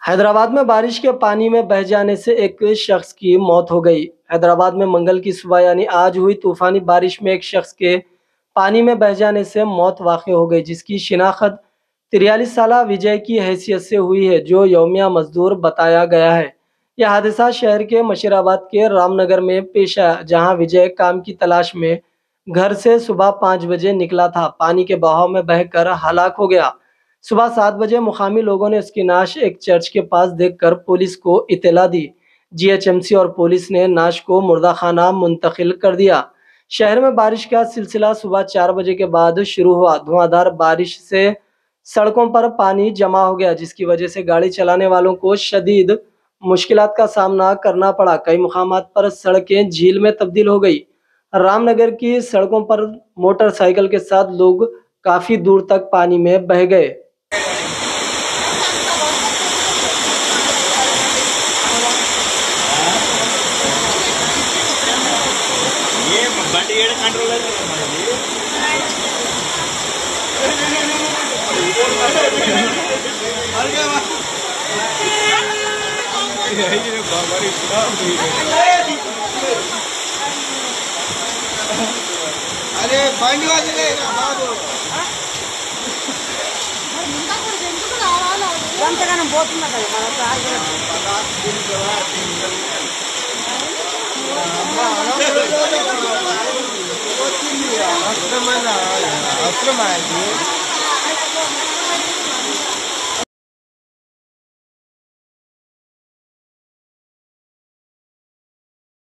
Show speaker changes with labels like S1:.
S1: हैदराबाद में बारिश के पानी में बह जाने से एक शख्स की मौत हो गई। हैदराबाद में मंगल की सुबह यानी आज हुई तूफानी बारिश में एक शख्स के पानी में बह जाने से मौत वाक़ई हो गई, जिसकी शिनाख्त 43 साला विजय की हैसियत से हुई है, जो यौमिया मजदूर बताया गया है। यह हादसा शहर के मशीराबाद के रामनगर में पेश आया, जहां विजय काम की तलाश में घर से सुबह 5 बजे निकला था। पानी के बहाव में बहकर हलाक हो गया। सुबह 7 बजे मुकामी लोगों ने उसकी नाश एक चर्च के पास देखकर पुलिस को इत्तला दी। जीएचएमसी और पुलिस ने नाश को मुर्दा खाना मुंतकिल कर दिया। शहर में बारिश का सिलसिला सुबह 4 बजे के बाद शुरू हुआ। धुआंधार बारिश से सड़कों पर पानी जमा हो गया, जिसकी वजह से गाड़ी चलाने वालों को शदीद मुश्किलात का सामना करना पड़ा। कई मुकामात पर सड़कें झील में तब्दील हो गई। रामनगर की सड़कों पर मोटरसाइकिल के साथ लोग काफी दूर तक पानी में बह गए।
S2: ये బండి ఏడ కంట్రోలర్ అరే బండి వదిలేరా బాబు ఎంతగానం పోతున్నా కదా మన అవసరమైంది